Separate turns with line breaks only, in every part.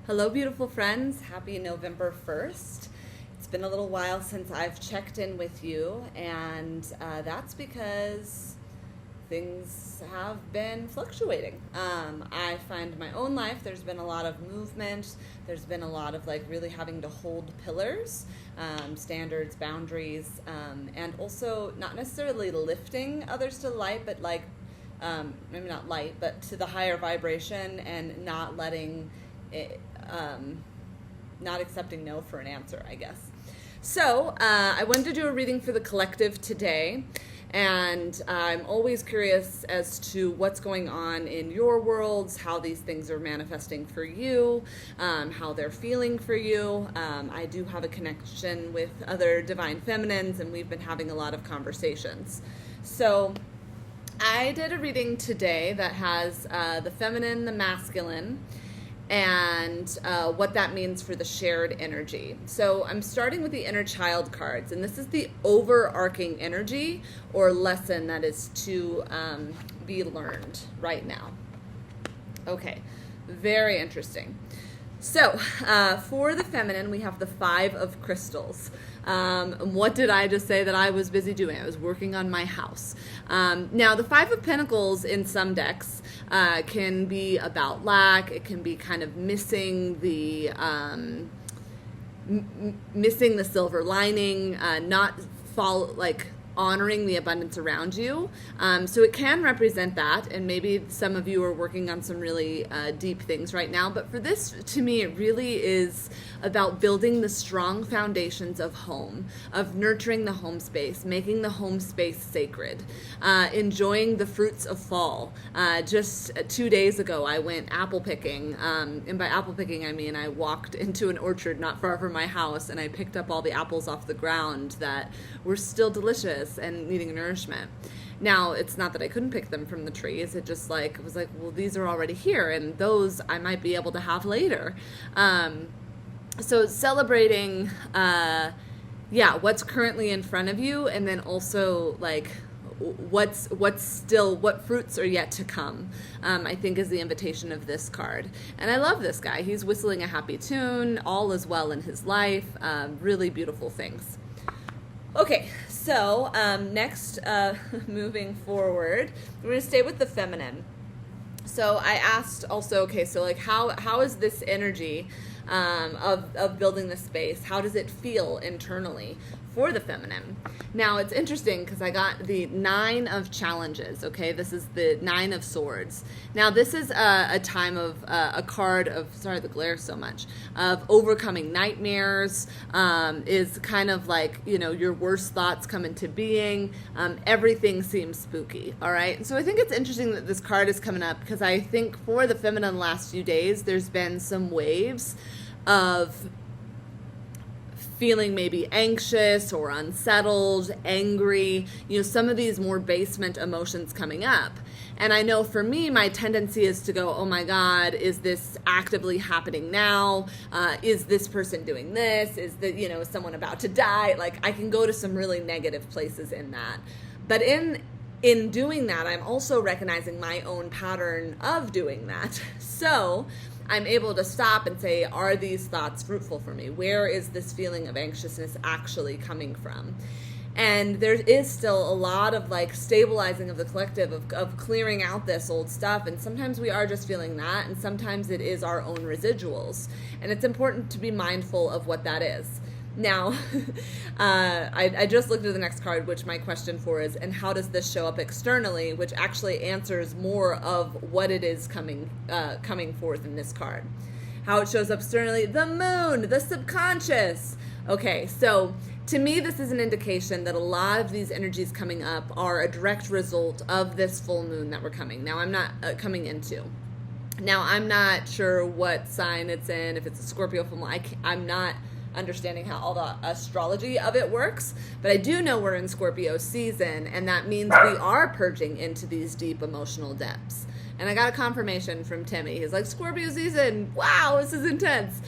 Hello, beautiful friends. Happy November 1st. It's been a little while since I've checked in with you, and that's because things have been fluctuating. I find my own life, there's been a lot of movement. There's been a lot of really having to hold pillars, standards, boundaries, and also not necessarily lifting others to light, but maybe not light, but to the higher vibration, and not letting it, not accepting no for an answer, I guess. So I wanted to do a reading for the collective today, and I'm always curious as to what's going on in your worlds, how these things are manifesting for you, how they're feeling for you. I do have a connection with other divine feminines, and we've been having a lot of conversations. So I did a reading today that has the feminine, the masculine, and what that means for the shared energy. So I'm starting with the inner child cards, and this is the overarching energy or lesson that is to be learned right now. Okay, very interesting. So for the feminine, we have the Five of Crystals. What did I just say that I was busy doing? I was working on my house. Now, the Five of Pentacles in some decks can be about lack. It can be kind of missing the missing the silver lining, not honoring the abundance around you. So it can represent that, and maybe some of you are working on some really deep things right now. But for this, to me, it really is about building the strong foundations of home, of nurturing the home space, making the home space sacred, enjoying the fruits of fall. Just 2 days ago, I went apple picking, and by apple picking, I mean I walked into an orchard not far from my house, and I picked up all the apples off the ground that were still delicious and needing nourishment. Now, it's not that I couldn't pick them from the trees. It just was like, well, these are already here, and those I might be able to have later. So celebrating, what's currently in front of you, and then also what fruits are yet to come, I think is the invitation of this card. And I love this guy. He's whistling a happy tune. All is well in his life. Really beautiful things. Okay, so next, moving forward, we're going to stay with the feminine. So I asked also, how is this energy of building the space? How does it feel internally for the feminine? Now, it's interesting because I got the Nine of Challenges, okay? This is the Nine of Swords. Now, this is a time of a card of, sorry the glare so much, of overcoming nightmares, is kind of your worst thoughts come into being. Everything seems spooky, all right? So I think it's interesting that this card is coming up because I think for the feminine last few days, there's been some waves of feeling maybe anxious or unsettled, angry, some of these more basement emotions coming up. And I know for me, my tendency is to go, oh my God, is this actively happening now? Is this person doing this? Is someone about to die? I can go to some really negative places in that. But in doing that, I'm also recognizing my own pattern of doing that. So I'm able to stop and say, are these thoughts fruitful for me? Where is this feeling of anxiousness actually coming from? And there is still a lot of stabilizing of the collective, of clearing out this old stuff. And sometimes we are just feeling that, and sometimes it is our own residuals. And it's important to be mindful of what that is. Now, I just looked at the next card, which my question for is, and how does this show up externally, which actually answers more of what it is coming forth in this card. How it shows up externally, the moon, the subconscious. Okay, so to me, this is an indication that a lot of these energies coming up are a direct result of this full moon that we're coming into. Now, I'm not sure what sign it's in, if it's a Scorpio full moon. I'm not understanding how all the astrology of it works, but I do know we're in Scorpio season, and that means we are purging into these deep emotional depths. And I got a confirmation from Timmy. He's like, Scorpio season, wow, this is intense.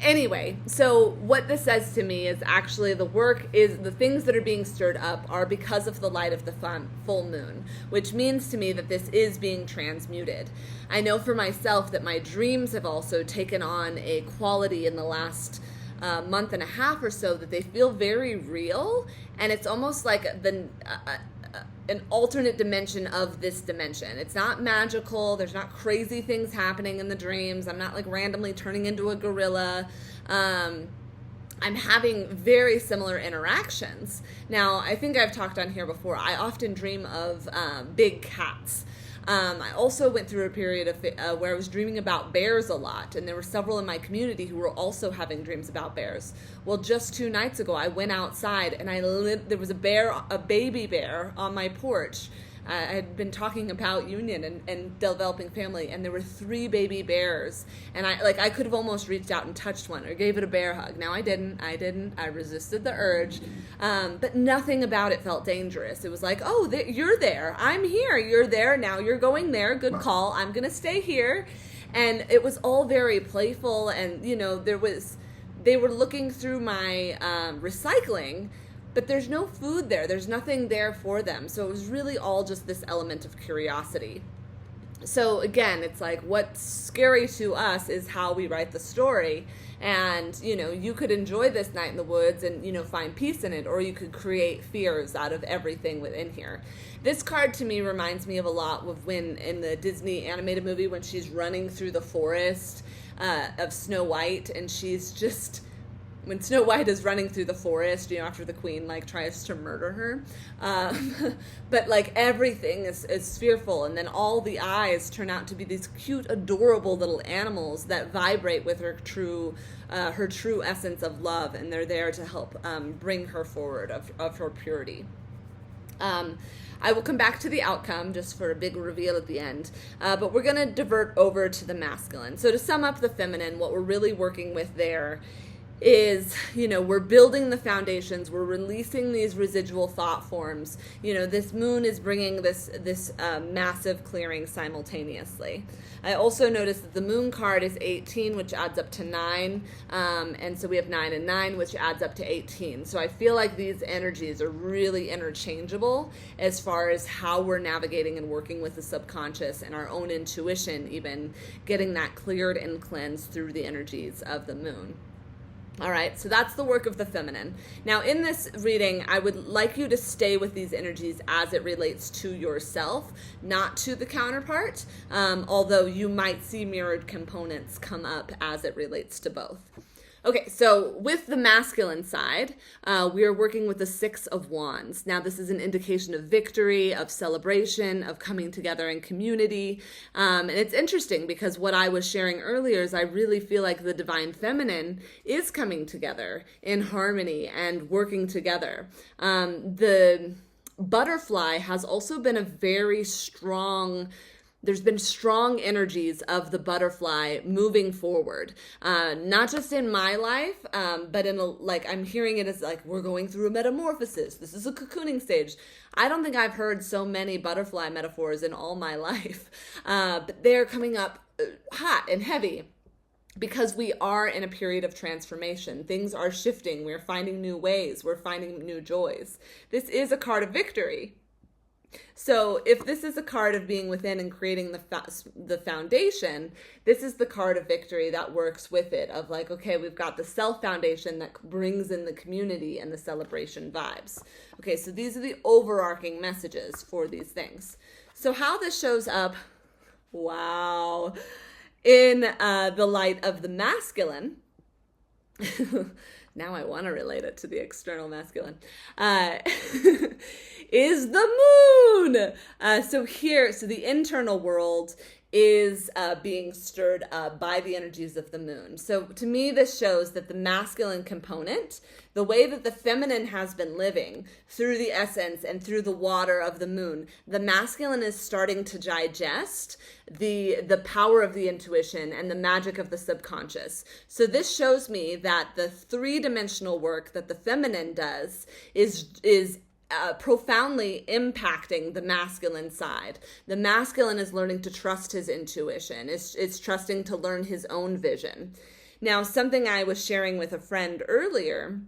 Anyway, so what this says to me is actually the work is the things that are being stirred up are because of the light of the full moon, which means to me that this is being transmuted. I know for myself that my dreams have also taken on a quality in the last month and a half or so that they feel very real, and it's almost like an alternate dimension of this dimension. It's not magical. There's not crazy things happening in the dreams. I'm not like randomly turning into a gorilla. I'm having very similar interactions. Now, I think I've talked on here before. I often dream of big cats. I also went through a period of where I was dreaming about bears a lot, and there were several in my community who were also having dreams about bears. Well, just 2 nights ago, I went outside, and there was a baby bear on my porch. I had been talking about union and developing family, and there were 3 baby bears, and I could have almost reached out and touched one or gave it a bear hug. Now I didn't. I resisted the urge, but nothing about it felt dangerous. It was like, oh, you're there. I'm here. You're there. Now you're going there. Good call. I'm gonna stay here, and it was all very playful, and they were looking through my recycling. But there's no food there. There's nothing there for them. So it was really all just this element of curiosity. So again, it's like what's scary to us is how we write the story. And, you could enjoy this night in the woods and, find peace in it, or you could create fears out of everything within here. This card to me reminds me of a lot of when in the Disney animated movie when she's running through the forest of Snow White, and she's just... when Snow White is running through the forest, after the queen, tries to murder her. But, everything is fearful. And then all the eyes turn out to be these cute, adorable little animals that vibrate with her true essence of love. And they're there to help bring her forward of her purity. I will come back to the outcome just for a big reveal at the end. But we're going to divert over to the masculine. So to sum up the feminine, what we're really working with there is, we're building the foundations, we're releasing these residual thought forms. This moon is bringing this massive clearing simultaneously. I also noticed that the moon card is 18, which adds up to 9, and so we have 9 and 9, which adds up to 18. So I feel like these energies are really interchangeable as far as how we're navigating and working with the subconscious and our own intuition, even getting that cleared and cleansed through the energies of the moon. All right, so that's the work of the feminine. Now, in this reading, I would like you to stay with these energies as it relates to yourself, not to the counterpart, although you might see mirrored components come up as it relates to both. Okay, so with the masculine side, we are working with the 6 of Wands. Now, this is an indication of victory, of celebration, of coming together in community. And it's interesting because what I was sharing earlier is I really feel like the divine feminine is coming together in harmony and working together. The butterfly has also been a very strong... There's been strong energies of the butterfly moving forward, not just in my life, but I'm hearing it as we're going through a metamorphosis. This is a cocooning stage. I don't think I've heard so many butterfly metaphors in all my life, but they're coming up hot and heavy because we are in a period of transformation. Things are shifting. We're finding new ways. We're finding new joys. This is a card of victory. So if this is a card of being within and creating the foundation, this is the card of victory that works with it of okay, we've got the self foundation that brings in the community and the celebration vibes. Okay, so these are the overarching messages for these things. So how this shows up, wow, in the light of the masculine, now I want to relate it to the external masculine, is the moon. So the internal world is being stirred up by the energies of the moon. So to me, this shows that the masculine component, the way that the feminine has been living through the essence and through the water of the moon, the masculine is starting to digest the power of the intuition and the magic of the subconscious. So this shows me that the 3-dimensional work that the feminine does is profoundly impacting the masculine side. The masculine is learning to trust his intuition. It's trusting to learn his own vision. Now, something I was sharing with a friend earlier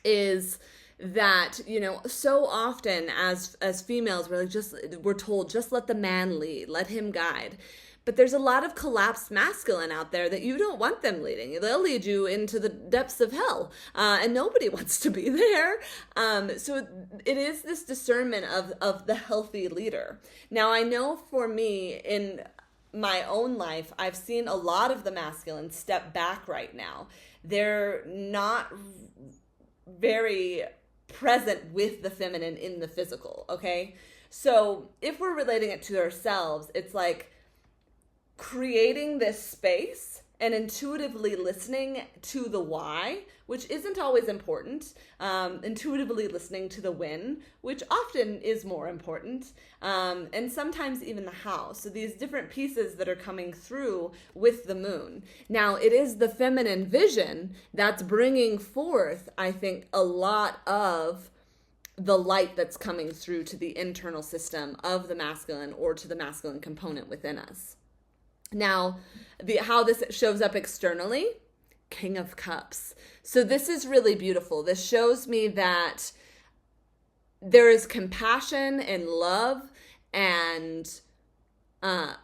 is that, so often as females, we're told, just let the man lead, let him guide. But there's a lot of collapsed masculine out there that you don't want them leading. They'll lead you into the depths of hell, and nobody wants to be there. So it is this discernment of the healthy leader. Now, I know for me, in my own life, I've seen a lot of the masculine step back right now. They're not very present with the feminine in the physical, okay? So if we're relating it to ourselves, it's like creating this space and intuitively listening to the why, which isn't always important, intuitively listening to the when, which often is more important, and sometimes even the how. So these different pieces that are coming through with the moon. Now, it is the feminine vision that's bringing forth, I think, a lot of the light that's coming through to the internal system of the masculine, or to the masculine component within us. Now, how this shows up externally, King of Cups. So this is really beautiful. This shows me that there is compassion and love and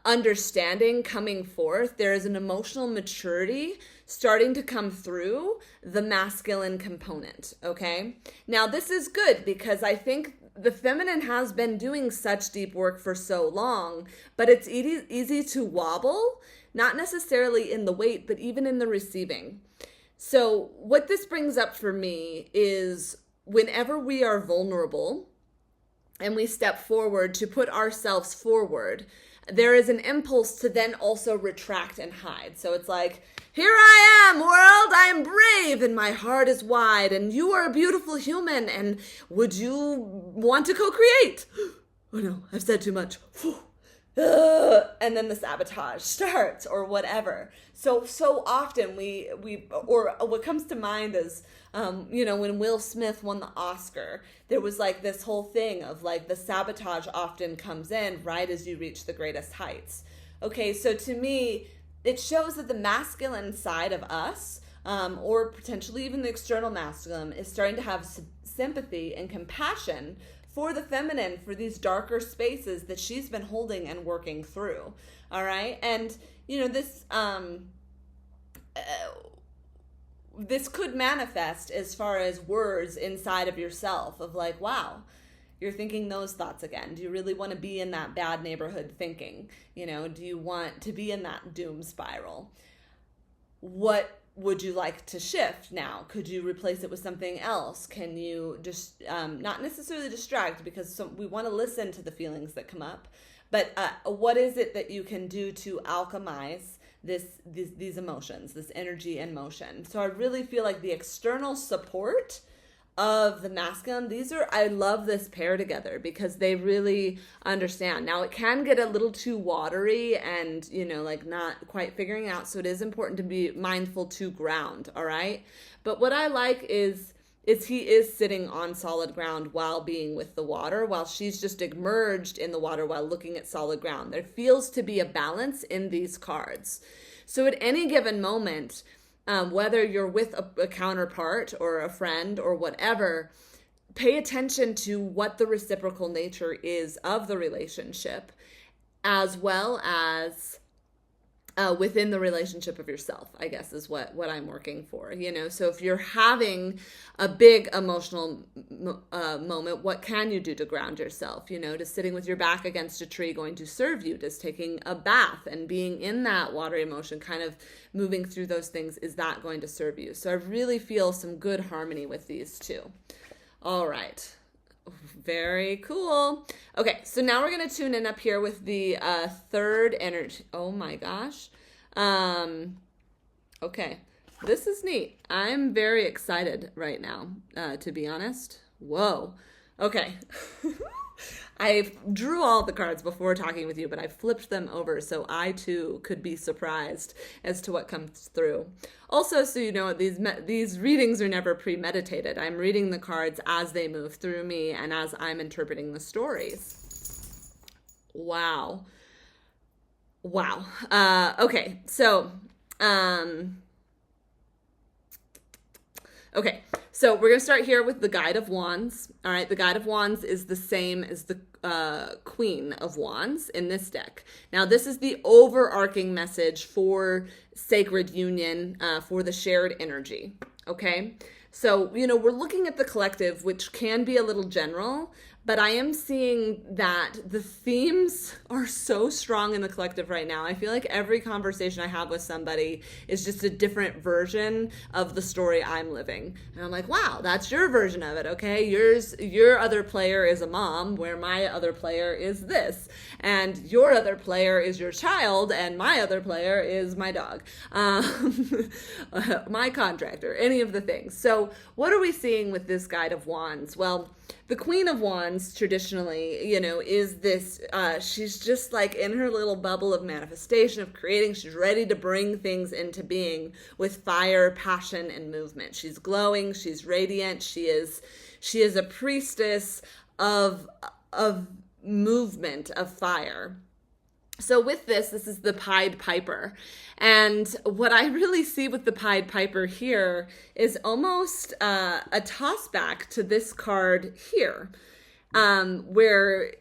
understanding coming forth. There is an emotional maturity starting to come through the masculine component, okay? Now, this is good because I think the feminine has been doing such deep work for so long, but it's easy to wobble, not necessarily in the weight, but even in the receiving. So what this brings up for me is whenever we are vulnerable and we step forward to put ourselves forward, there is an impulse to then also retract and hide. So it's like, here I am, world, I am brave, and my heart is wide, and you are a beautiful human, and would you want to co-create? Oh no, I've said too much. And then the sabotage starts, or whatever. So often we or what comes to mind is, when Will Smith won the Oscar, there was like this whole thing of like the sabotage often comes in right as you reach the greatest heights. Okay, so to me, it shows that the masculine side of us, or potentially even the external masculine, is starting to have sympathy and compassion for the feminine, for these darker spaces that she's been holding and working through. All right. And, this could manifest as far as words inside of yourself of like, wow, you're thinking those thoughts again. Do you really want to be in that bad neighborhood thinking? Do you want to be in that doom spiral? What would you like to shift now? Could you replace it with something else? Can you just not necessarily distract, because we want to listen to the feelings that come up, but what is it that you can do to alchemize these emotions, this energy and motion? So I really feel like the external support of the masculine, I love this pair together because they really understand. Now, it can get a little too watery and, not quite figuring out. So it is important to be mindful to ground. All right. But what I like is he is sitting on solid ground while being with the water, while she's just immersed in the water while looking at solid ground. There feels to be a balance in these cards. So at any given moment, whether you're with a counterpart or a friend or whatever, pay attention to what the reciprocal nature is of the relationship, as well as within the relationship of yourself, I guess is what I'm working for, So if you're having a big emotional moment, what can you do to ground yourself? Does sitting with your back against a tree going to serve you? Does taking a bath and being in that watery emotion, kind of moving through those things, is that going to serve you? So I really feel some good harmony with these two. All right. Very cool. Okay, so now we're going to tune in up here with the third energy. Oh my gosh. Okay, this is neat. I'm very excited right now, to be honest. Whoa. Okay. I drew all the cards before talking with you, but I flipped them over so I too could be surprised as to what comes through. Also, so you know, these readings are never premeditated. I'm reading the cards as they move through me and as I'm interpreting the stories. Wow. Okay, so Okay, so we're going to start here with the Guide of Wands. All right, the Guide of Wands is the same as the Queen of Wands in this deck. Now, this is the overarching message for sacred union, for the shared energy. Okay, so, we're looking at the collective, which can be a little general, but I am seeing that the themes are so strong in the collective right now. I feel like every conversation I have with somebody is just a different version of the story I'm living. And I'm like, wow, that's your version of it, okay? Your other player is a mom, where my other player is this. And your other player is your child, and my other player is my dog. My contractor, any of the things. So what are we seeing with this Guide of Wands? Well, the Queen of Wands traditionally, is this, she's just like in her little bubble of manifestation, of creating. She's ready to bring things into being with fire, passion, and movement. She's glowing. She's radiant. She is a priestess of movement, of fire. So with this is the Pied Piper. And what I really see with the Pied Piper here is almost a toss back to this card here, where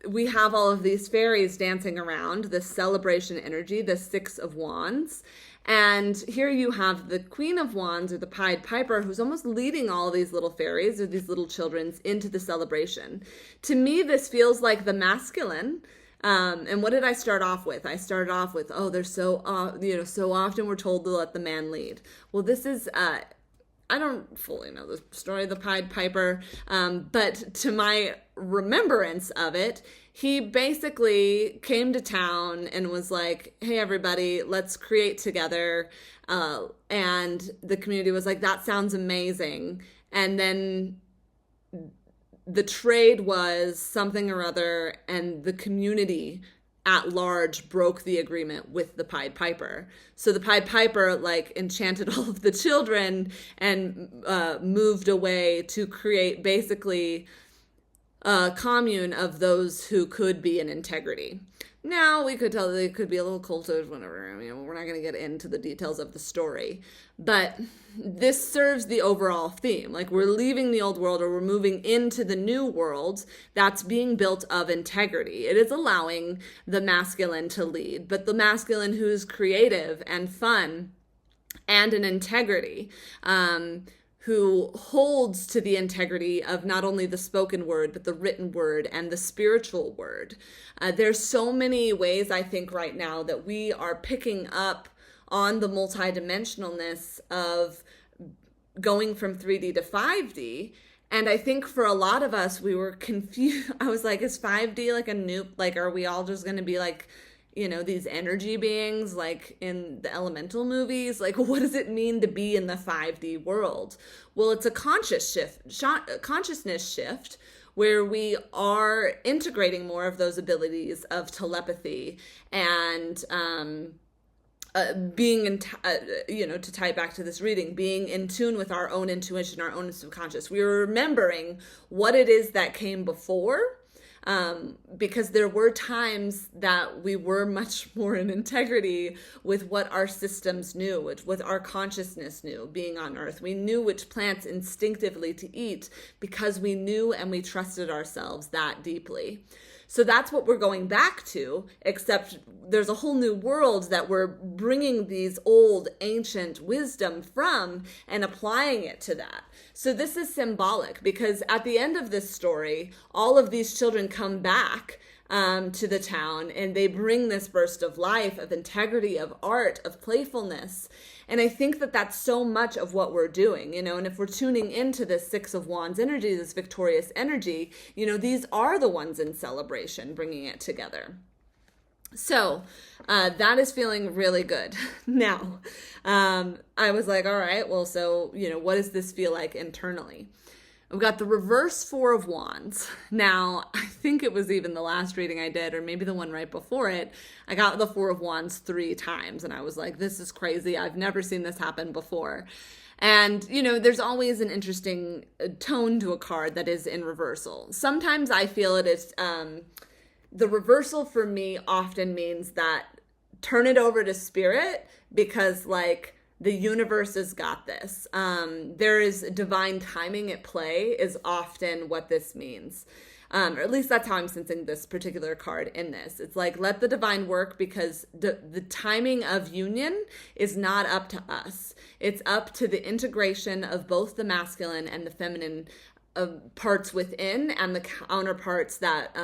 we have all of these fairies dancing around, this celebration energy, the Six of Wands. And here you have the Queen of Wands, or the Pied Piper, who's almost leading all of these little fairies, or these little children, into the celebration. To me, this feels like the masculine. And what did I start off with? I started off with, they're so often we're told to let the man lead. Well, this is, I don't fully know the story of the Pied Piper, but to my remembrance of it, he basically came to town and was like, hey, everybody, let's create together. And the community was like, that sounds amazing. And then the trade was something or other, and the community at large broke the agreement with the Pied Piper. So the Pied Piper enchanted all of the children and moved away to create basically a commune of those who could be in integrity. Now, we could tell they could be a little cultish, whatever. We're not going to get into the details of the story. But this serves the overall theme. We're leaving the old world, or we're moving into the new world that's being built of integrity. It is allowing the masculine to lead, but the masculine who's creative and fun and an integrity, who holds to the integrity of not only the spoken word, but the written word and the spiritual word. There's so many ways, I think, right now that we are picking up on the multidimensionalness of going from 3D to 5D. And I think for a lot of us, we were confused. I was like, is 5D like a new, are we all just going to be these energy beings like in the elemental movies? What does it mean to be in the 5D world? Well, it's a consciousness shift where we are integrating more of those abilities of telepathy and being in, to tie it back to this reading, being in tune with our own intuition, our own subconscious. We were remembering what it is that came before. Because there were times that we were much more in integrity with what our systems knew, with our consciousness knew being on Earth. We knew which plants instinctively to eat because we knew and we trusted ourselves that deeply. So that's what we're going back to, except there's a whole new world that we're bringing these old ancient wisdom from and applying it to that. So this is symbolic because at the end of this story, all of these children come back to the town and they bring this burst of life, of integrity, of art, of playfulness. And I think that that's so much of what we're doing, and if we're tuning into this Six of Wands energy, this victorious energy, these are the ones in celebration, bringing it together. So that is feeling really good. Now, I was like, all right, well, so, what does this feel like internally? We've got the reverse Four of Wands. Now, I think it was even the last reading I did, or maybe the one right before it, I got the Four of Wands 3 times, and I was like, this is crazy. I've never seen this happen before. And, there's always an interesting tone to a card that is in reversal. Sometimes I feel it is, the reversal for me often means that turn it over to spirit, because The universe has got this. There is divine timing at play is often what this means. Or at least that's how I'm sensing this particular card in this. It's like, let the divine work, because the timing of union is not up to us. It's up to the integration of both the masculine and the feminine parts within and the counterparts that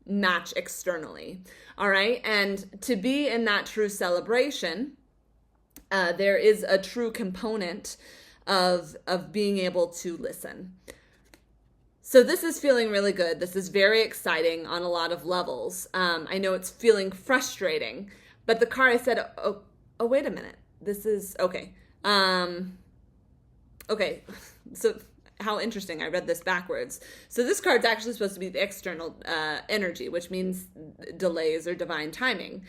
match externally. All right. And to be in that true celebration, there is a true component of being able to listen. So this is feeling really good. This is very exciting on a lot of levels. I know it's feeling frustrating, but the card, I said, oh, wait a minute. This is, okay. Okay, so how interesting. I read this backwards. So this card's actually supposed to be the external energy, which means delays or divine timing.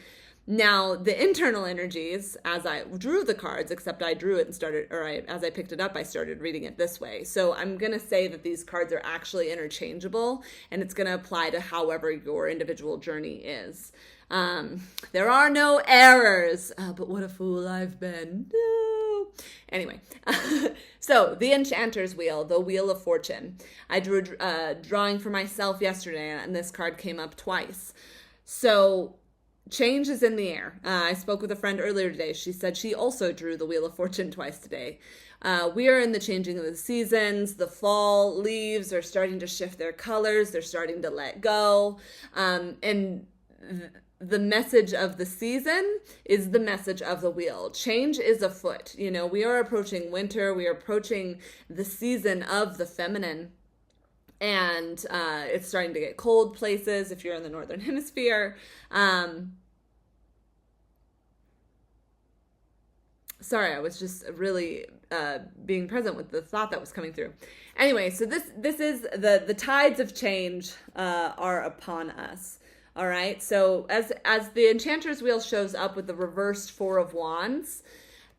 Now, the internal energies, as I drew the cards, except I drew it and started, as I picked it up, I started reading it this way. So I'm going to say that these cards are actually interchangeable, and it's going to apply to however your individual journey is. There are no errors, but what a fool I've been. No. Anyway, so the Enchanter's Wheel, the Wheel of Fortune. I drew a drawing for myself yesterday, and this card came up twice. So change is in the air. I spoke with a friend earlier today. She said she also drew the Wheel of Fortune twice today. We are in the changing of the seasons. The fall leaves are starting to shift their colors. They're starting to let go. And the message of the season is the message of the wheel. Change is afoot. You know, we are approaching winter. We are approaching the season of the feminine. And it's starting to get cold places if you're in the northern hemisphere. Sorry, I was just really being present with the thought that was coming through. Anyway, so this is the tides of change are upon us. All right. So as the Enchanter's Wheel shows up with the reversed Four of Wands,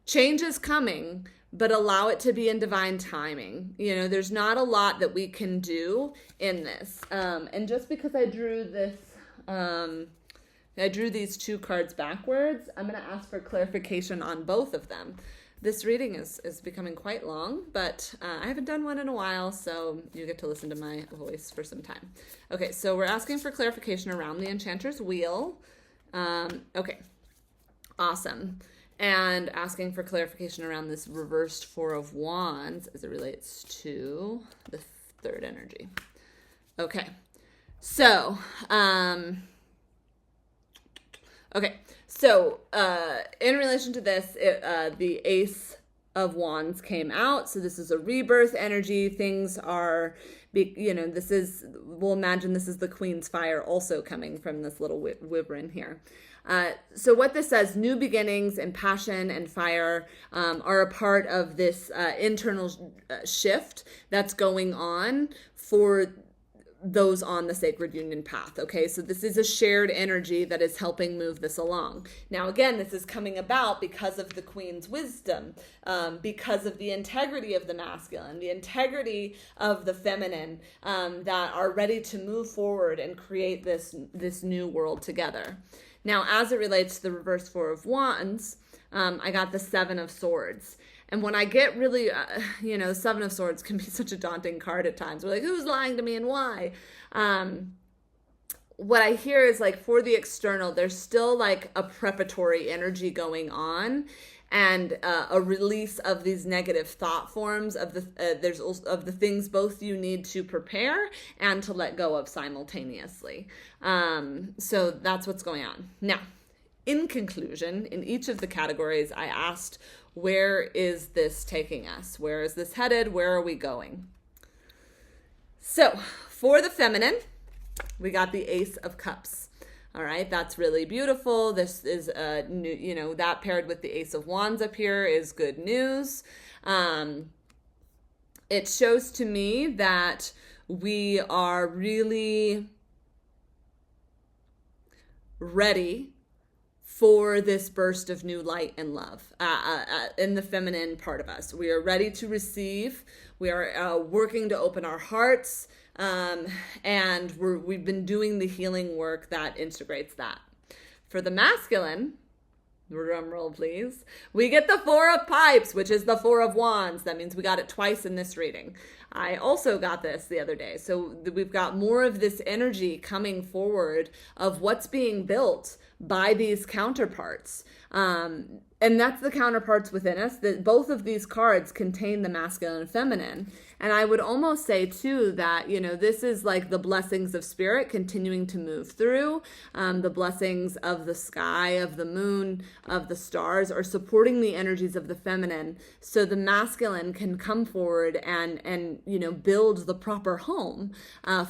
change is coming, but allow it to be in divine timing. You know, there's not a lot that we can do in this. And just because I drew this, I drew these two cards backwards, I'm going to ask for clarification on both of them. This reading is becoming quite long, but I haven't done one in a while, so you get to listen to my voice for some time. Okay, so we're asking for clarification around the Enchanter's Wheel. Okay, awesome. And asking for clarification around this reversed Four of Wands as it relates to the third energy. Okay, so, in relation to this, the Ace of Wands came out. So this is a rebirth energy. Things are, we'll imagine this is the Queen's Fire also coming from this little wyvern here. So what this says, new beginnings and passion and fire are a part of this internal shift that's going on for those on the sacred union path. Okay, so this is a shared energy that is helping move this along. Now, again, this is coming about because of the Queen's wisdom, because of the integrity of the masculine, the integrity of the feminine, that are ready to move forward and create this new world together. Now, as it relates to the reverse Four of Wands, I got the Seven of Swords. And when I get really, Seven of Swords can be such a daunting card at times. We're like, who's lying to me and why? What I hear is like for the external, there's still like a preparatory energy going on, and a release of these negative thought forms of the things both you need to prepare and to let go of simultaneously. So that's what's going on. Now, in conclusion, in each of the categories, I asked, where is this taking us? Where is this headed? Where are we going? So for the feminine, we got the Ace of Cups. All right, that's really beautiful. This is that paired with the Ace of Wands up here is good news. It shows to me that we are really ready for this burst of new light and love in the feminine part of us. We are ready to receive. We are working to open our hearts, and we've been doing the healing work that integrates that. For the masculine, Drum roll, please. We get the Four of Pipes, which is the Four of Wands. That means we got it twice in this reading. I also got this the other day. So we've got more of this energy coming forward of what's being built by these counterparts. And that's the counterparts within us, that both of these cards contain the masculine and feminine. And I would almost say too that, this is like the blessings of spirit continuing to move through. The blessings of the sky, of the moon, of the stars are supporting the energies of the feminine. So the masculine can come forward and build the proper home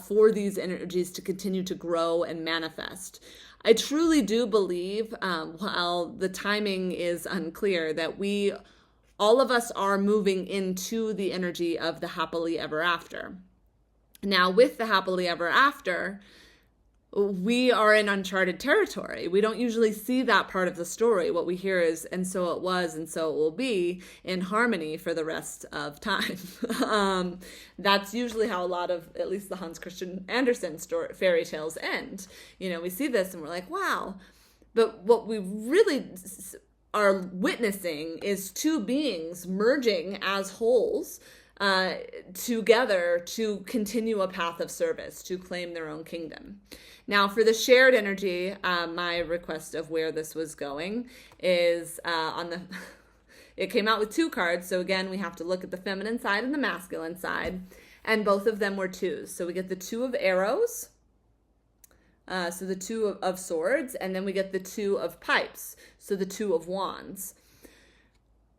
for these energies to continue to grow and manifest. I truly do believe, while the timing is unclear, that all of us are moving into the energy of the happily ever after. Now, with the happily ever after, we are in uncharted territory. We don't usually see that part of the story. What we hear is, and so it was, and so it will be, in harmony for the rest of time. That's usually how a lot of, at least the Hans Christian Andersen fairy tales end. We see this and we're like, wow. But what we really are witnessing is two beings merging as wholes together to continue a path of service, to claim their own kingdom. Now, for the shared energy, my request of where this was going is it came out with two cards. So again, we have to look at the feminine side and the masculine side, and both of them were twos. So we get the Two of Arrows, so the Two of Swords, and then we get the Two of Pipes, so the Two of Wands.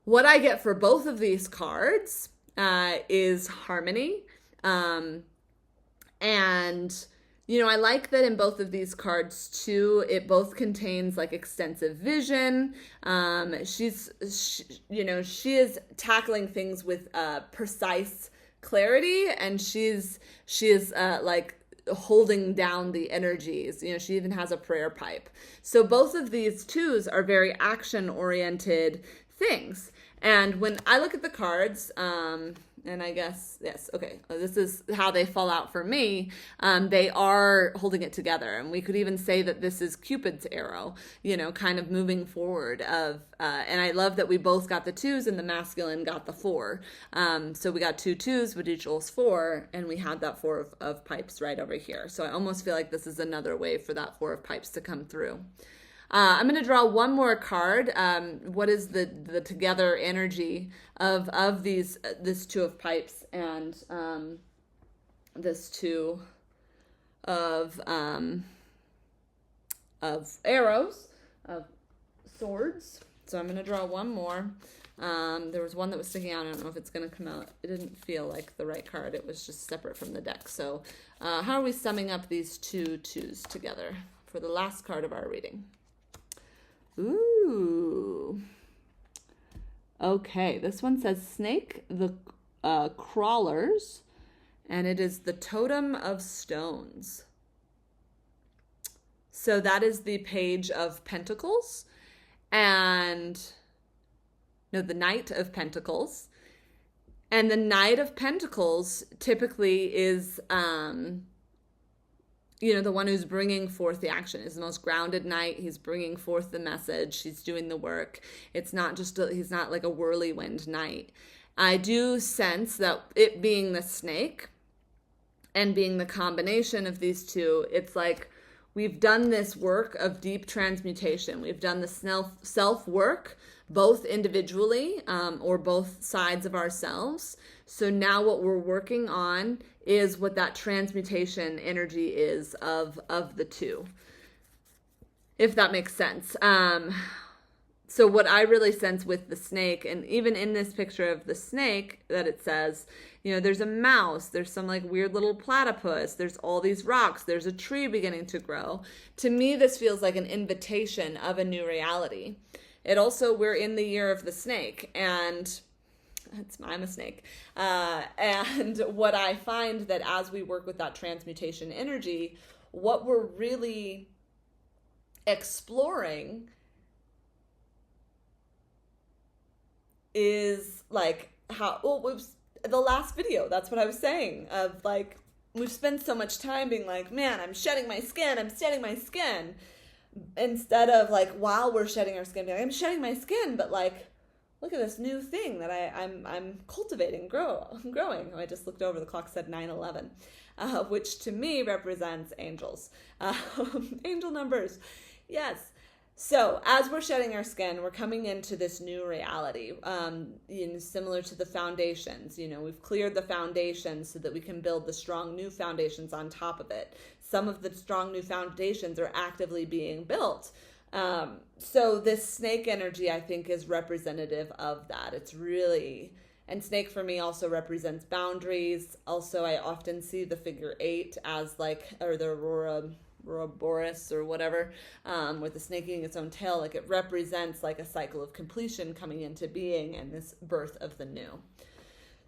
What I get for both of these cards is harmony, and I like that in both of these cards too, it both contains like extensive vision. She is tackling things with precise clarity, and she is like holding down the energies. She even has a prayer pipe. So both of these twos are very action oriented things. And when I look at the cards, and I guess, yes, okay, this is how they fall out for me. They are holding it together. And we could even say that this is Cupid's arrow, kind of moving forward and I love that we both got the twos and the masculine got the four. So we got two twos, which equals four, and we had that Four of Pipes right over here. So I almost feel like this is another way for that Four of Pipes to come through. I'm going to draw one more card. What is the together energy of this Two of Pipes and this Two of Arrows, of Swords. So I'm going to draw one more. There was one that was sticking out. I don't know if it's going to come out. It didn't feel like the right card. It was just separate from the deck. So how are we summing up these two twos together for the last card of our reading? Ooh. Okay, this one says Snake the Crawlers, and it is the Totem of Stones. So that is the Page of Pentacles, the Knight of Pentacles. And the Knight of Pentacles typically is the one who's bringing forth the action. Is the most grounded knight. He's bringing forth the message. He's doing the work. It's not just, he's not like a whirlwind knight. I do sense that it being the snake and being the combination of these two, it's like we've done this work of deep transmutation. We've done the self work, both individually or both sides of ourselves. So now what we're working on is what that transmutation energy is of the two, if that makes sense. So what I really sense with the snake, and even in this picture of the snake, that it says, there's a mouse, there's some like weird little platypus, there's all these rocks, there's a tree beginning to grow. To me, this feels like an invitation of a new reality. It also, we're in the year of the snake, and I'm a snake. And what I find that as we work with that transmutation energy, what we're really exploring is like the last video, that's what I was saying, of like, we've spent so much time being like, man, I'm shedding my skin. instead of like while we're shedding our skin, being like, I'm shedding my skin, but like, look at this new thing that I'm cultivating, growing. I just looked over, the clock said 9/11, which to me represents angels, angel numbers. Yes. So as we're shedding our skin, we're coming into this new reality, similar to the foundations. We've cleared the foundations so that we can build the strong new foundations on top of it. Some of the strong new foundations are actively being built. So this snake energy, I think, is representative of that. It's really, and snake for me also represents boundaries. Also, I often see the figure 8 as like, or the Ouroboros or whatever, with the snake eating its own tail, like it represents like a cycle of completion coming into being and this birth of the new.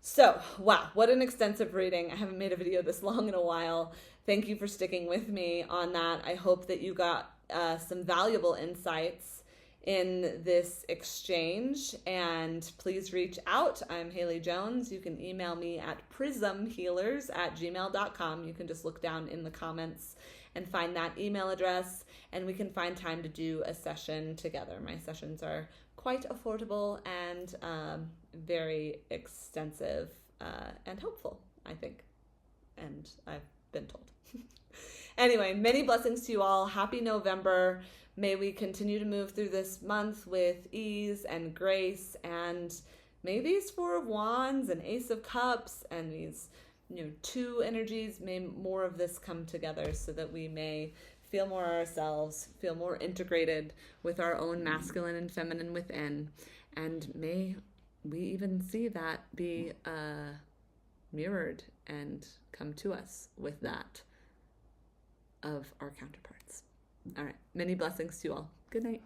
So, wow, what an extensive reading. I haven't made a video this long in a while. Thank you for sticking with me on that. I hope that you got some valuable insights in this exchange, and please reach out. I'm Hailey Jones. You can email me at prismhealers@gmail.com. You can just look down in the comments and find that email address, and we can find time to do a session together. My sessions are quite affordable and very extensive and helpful, I think, and I've been told. Anyway, many blessings to you all. Happy November. May we continue to move through this month with ease and grace, and may these 4 of Wands and Ace of Cups and these 2 energies, may more of this come together so that we may feel more ourselves, feel more integrated with our own masculine and feminine within, and may we even see that be mirrored and come to us with that of our counterparts. All right, many blessings to you all. Good night.